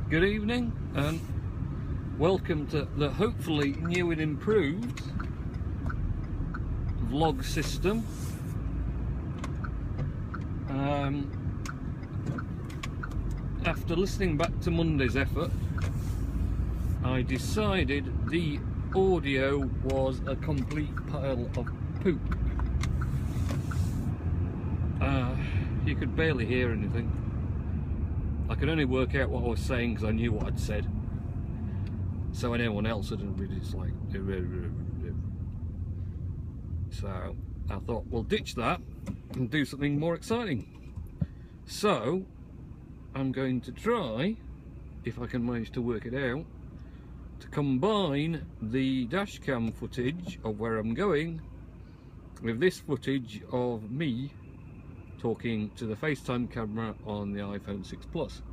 Good evening and welcome to the hopefully new and improved vlog system. After listening back to Monday's effort, I decided the audio was a complete pile of poop. You could barely hear anything. I could only work out what I was saying because I knew what I'd said. So anyone else wouldn't really just like. So I thought, we'll ditch that and do something more exciting. So I'm going to try, if I can manage to work it out, to combine the dash cam footage of where I'm going with this footage of me talking to the FaceTime camera on the iPhone 6 Plus.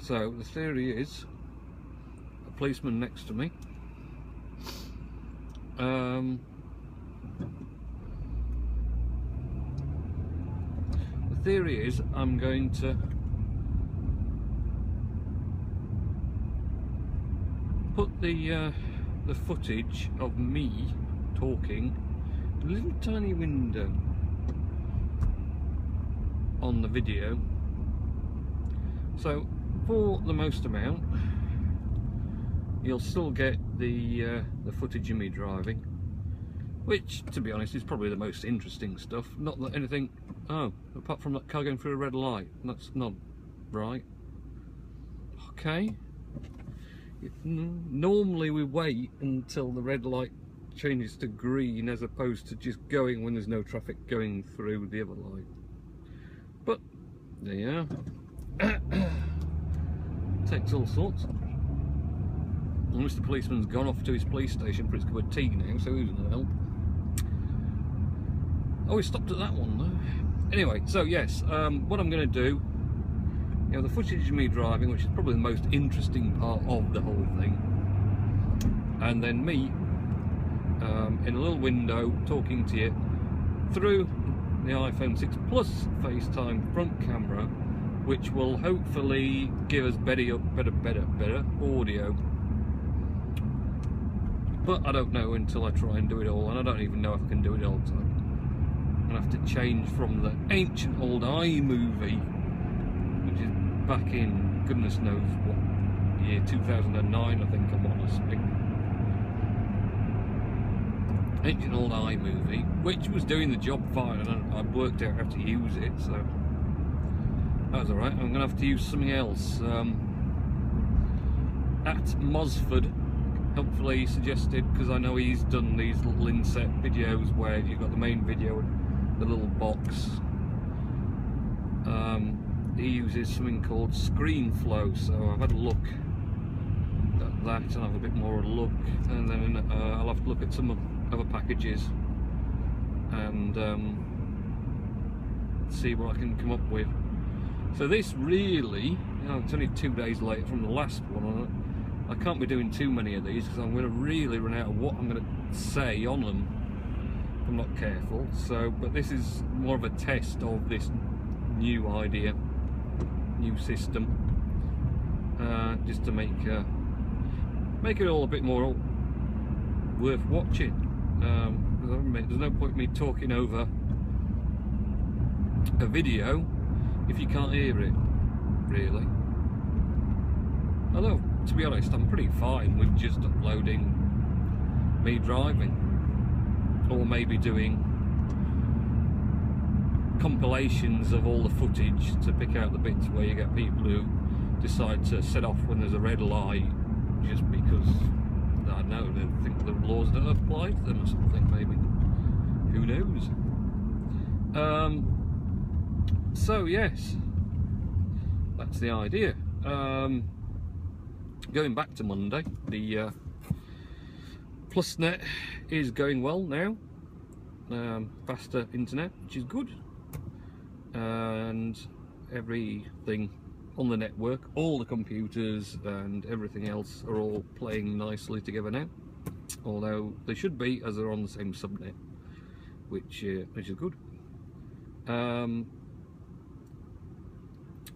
So the theory is a policeman next to me. The theory is I'm going to put the footage of me talking in a little tiny window on the video, so for the most amount you'll still get the footage of me driving, which to be honest is probably the most interesting stuff. Not that anything, oh, apart from that car going through a red light, that's not right. Okay, normally we wait until the red light changes to green as opposed to just going when there's no traffic going through the other light. But there you are. Takes all sorts. And Mr. Policeman's gone off to his police station for his cup of tea now, so who's gonna help? Oh, he stopped at that one though. Anyway, so yes, what I'm going to do, you know, the footage of me driving, which is probably the most interesting part of the whole thing, and then me in a little window talking to you through the iPhone 6 Plus FaceTime front camera, which will hopefully give us better audio. But I don't know until I try and do it all, and I don't even know if I can do it all the time. I'm gonna have to change from the ancient old iMovie, which is back in goodness knows what year, 2009 I think I'm honestly. Ancient old iMovie, which was doing the job fine, and I'd worked out how to use it, so that was alright. I'm going to have to use something else. At Mosford helpfully suggested, because I know he's done these little inset videos where you've got the main video and the little box. He uses something called ScreenFlow, so I've had a look at that and have a bit more of a look, and then I'll have to look at some other packages and see what I can come up with. So this really, you know, it's only 2 days later from the last one. I can't be doing too many of these because I'm going to really run out of what I'm going to say on them if I'm not careful. So, but this is more of a test of this new idea, new system, just to make it all a bit more worth watching. There's no point in me talking over a video if you can't hear it, really. Although, to be honest, I'm pretty fine with just uploading me driving, or maybe doing compilations of all the footage to pick out the bits where you get people who decide to set off when there's a red light just because, I don't know, they think the laws don't apply to them or something, maybe. Who knows? So yes, that's the idea. Going back to Monday, the PlusNet is going well now. Faster internet, which is good, and everything on the network, all the computers and everything else are all playing nicely together now, although they should be, as they're on the same subnet, which is good.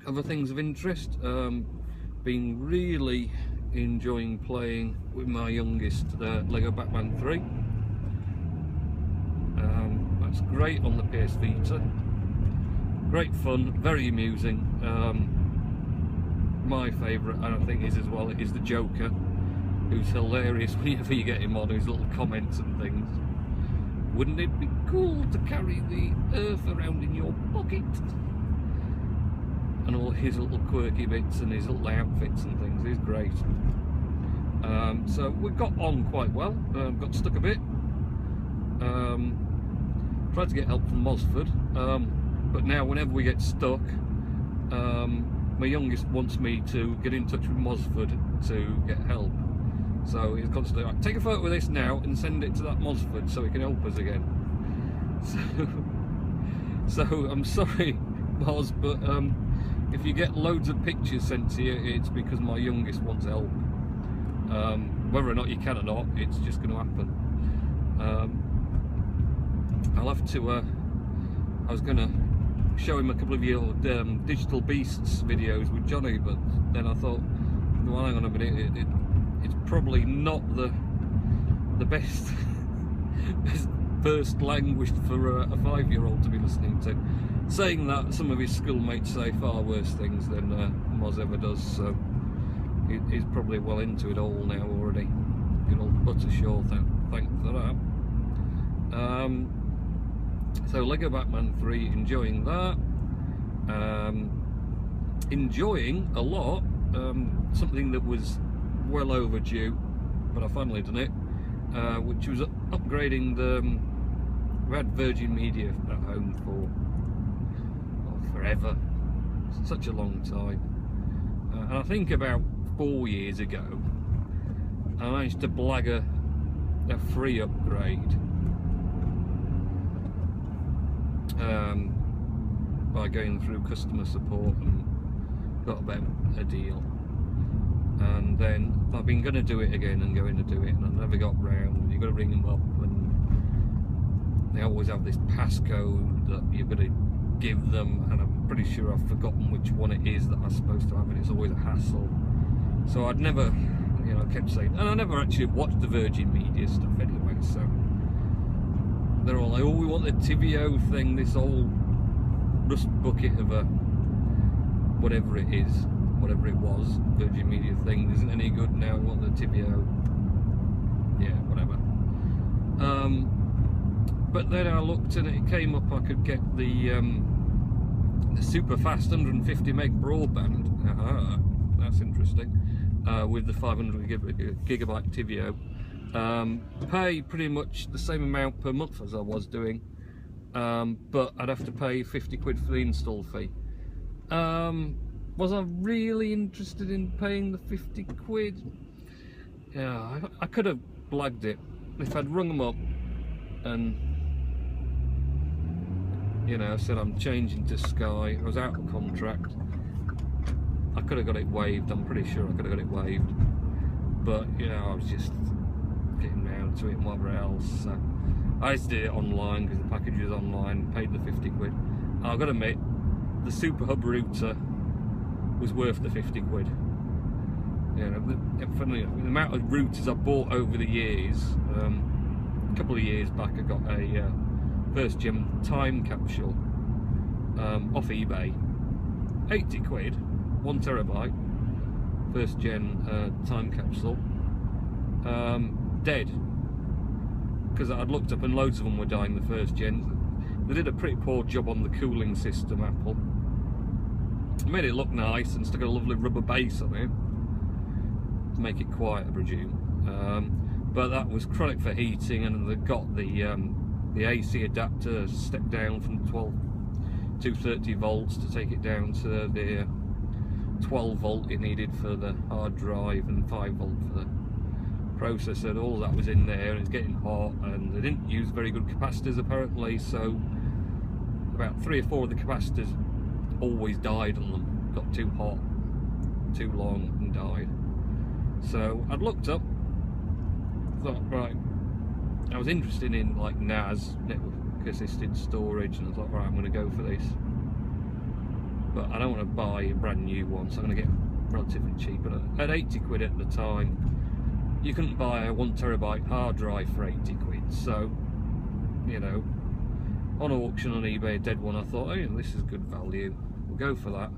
Other things of interest, been really enjoying playing with my youngest Lego Batman 3. That's great on the PS Vita. Great fun, very amusing. My favourite, and I think is as well, is the Joker, who's hilarious whenever you get him on, his little comments and things. Wouldn't it be cool to carry the Earth around in your pocket? And all his little quirky bits and his little outfits and things. He's great. So we got on quite well. Got stuck a bit. Tried to get help from Mosford, but now whenever we get stuck, my youngest wants me to get in touch with Mosford to get help. So he's constantly like, take a photo of this now and send it to that Mosford so he can help us again. So I'm sorry, Mos, but if you get loads of pictures sent to you, it's because my youngest wants help. Whether or not you can or not, it's just going to happen. I'll have to, I was going to show him a couple of your Digital Beasts videos with Johnny, but then I thought, well, hang on a minute, it's probably not the best first language for a 5-year-old to be listening to. Saying that, some of his schoolmates say far worse things than Moz ever does, so he's probably well into it all now already. Good old Buttershaw, thanks for that. So Lego Batman 3, enjoying that. Enjoying a lot something that was well overdue, but I finally done it, which was upgrading the we had Virgin Media at home for forever, such a long time, and I think about 4 years ago I managed to blag a free upgrade by going through customer support and got about a deal. And then I've been going to do it again and going to do it, and I never got round. You've got to ring them up, and they always have this passcode that you've got to give them, and I'm pretty sure I've forgotten which one it is that I'm supposed to have, and it's always a hassle. So I'd never, you know, kept saying, and I never actually watched the Virgin Media stuff anyway, so they're all like, oh, we want the Tivio thing, this old rust bucket of a whatever it is. Whatever it was, Virgin Media thing isn't any good now, we want the Tivio. Yeah, whatever. But then I looked and it came up I could get the super fast 150 meg broadband. That's interesting. With the 500 gigabyte Tivio. Pay pretty much the same amount per month as I was doing, but I'd have to pay 50 quid for the install fee. Was I really interested in paying the 50 quid? Yeah, I could have blagged it. If I'd rung them up and, you know, said I'm changing to Sky, I was out of contract, I could have got it waived. I'm pretty sure I could have got it waived. But, you know, I was just getting round to it and whatever else. So I just did it online because the package was online, paid the 50 quid. And I've got to admit, the Super Hub router was worth the 50 quid. You know, funnily enough, the amount of routers I bought over the years, a couple of years back I got a first gen time capsule off eBay, 80 quid, 1 terabyte, first gen time capsule, dead, because I'd looked up and loads of them were dying the first gen. They did a pretty poor job on the cooling system, Apple. Made it look nice and stuck a lovely rubber base on it to make it quiet, I presume. But that was chronic for heating, and they got the AC adapter stepped down from 230 volts to take it down to the 12 volt it needed for the hard drive and 5 volt for the processor. All that was in there, and it's getting hot, and they didn't use very good capacitors apparently, so about 3 or 4 of the capacitors always died on them, got too hot, too long, and died. So I'd looked up, thought, right, I was interested in like NAS, network assisted storage, and I thought, right, I'm going to go for this. but I don't want to buy a brand new one, so I'm going to get relatively cheap. But at 80 quid at the time, you couldn't buy a 1 terabyte hard drive for 80 quid. So, you know, on auction on eBay, a dead one, I thought, oh, this is good value, we'll go for that.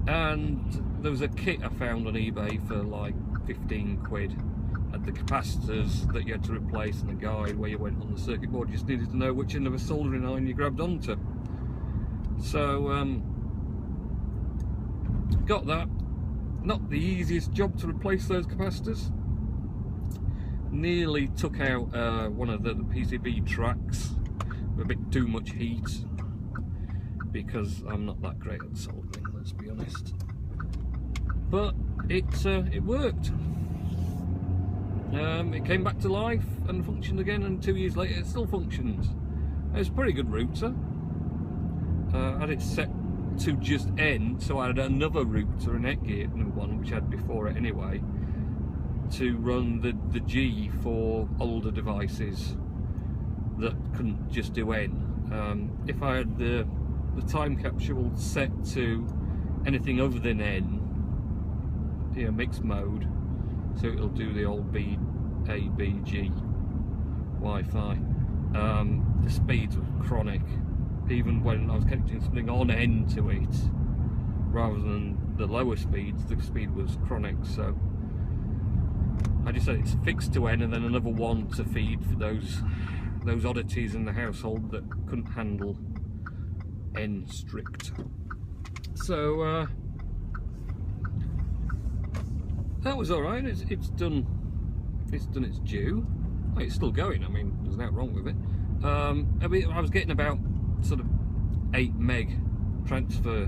And there was a kit I found on eBay for like 15 quid. Had the capacitors that you had to replace and the guide where you went on the circuit board. You just needed to know which end of a soldering iron you grabbed onto. So got that. Not the easiest job to replace those capacitors. Nearly took out one of the PCB tracks with a bit too much heat, because I'm not that great at soldering, let's be honest. But it worked. It came back to life and functioned again, and 2 years later it still functions. It's a pretty good router. I had it set to just N, so I had another router, an Netgear one, which I had before it anyway, to run the G for older devices that couldn't just do N. If I had the time capsule set to anything other than N, you know, mixed mode, so it'll do the old A, B, G Wi-Fi. The speeds were chronic, even when I was connecting something on N to it, rather than the lower speeds, the speed was chronic. So I just said it's fixed to N, and then another one to feed for those oddities in the household that couldn't handle N strict. So that was all right. It's done its due. Oh, it's still going. I mean, there's nothing wrong with it. I mean, I was getting about sort of 8 meg transfer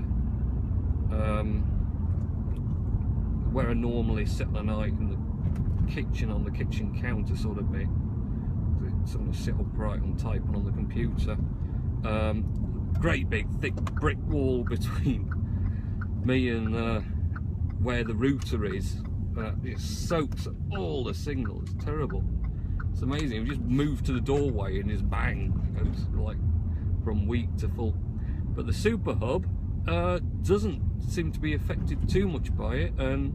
where I normally sit the night in the kitchen, on the kitchen counter sort of bit. Something to sit upright and type on the computer. Great big thick brick wall between me and where the router is. It soaks up all the signal. It's terrible. It's amazing. We just move to the doorway and just bang, it goes like from weak to full. But the Super Hub doesn't seem to be affected too much by it, and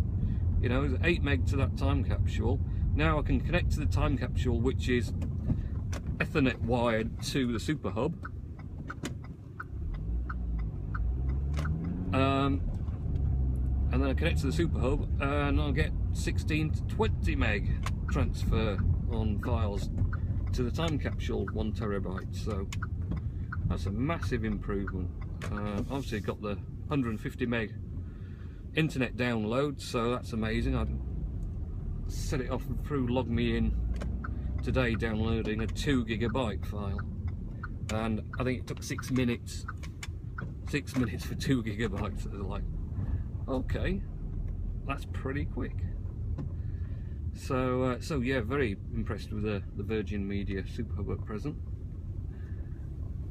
you know, it's 8 meg to that time capsule. Now I can connect to the time capsule, which is Ethernet wired to the Super Hub. And then I connect to the Super Hub and I'll get 16 to 20 meg transfer on files to the time capsule 1 terabyte. So that's a massive improvement. Obviously got the 150 meg internet download, so that's amazing. I set it off through Log Me In today, downloading a 2 gigabyte file, and I think it took 6 minutes. 6 minutes for 2 gigabytes. I was like, okay, that's pretty quick. So yeah, very impressed with the Virgin Media Super Hub at present.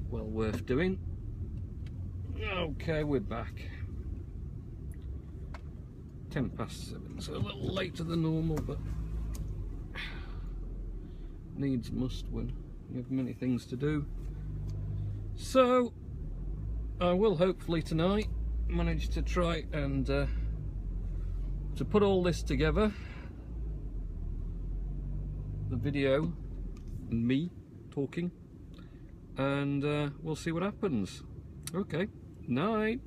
Well worth doing. Okay, we're back. 7:10, so a little later than normal, but needs must when you have many things to do. So I will hopefully tonight manage to try and to put all this together, the video and me talking, and we'll see what happens. Okay, night.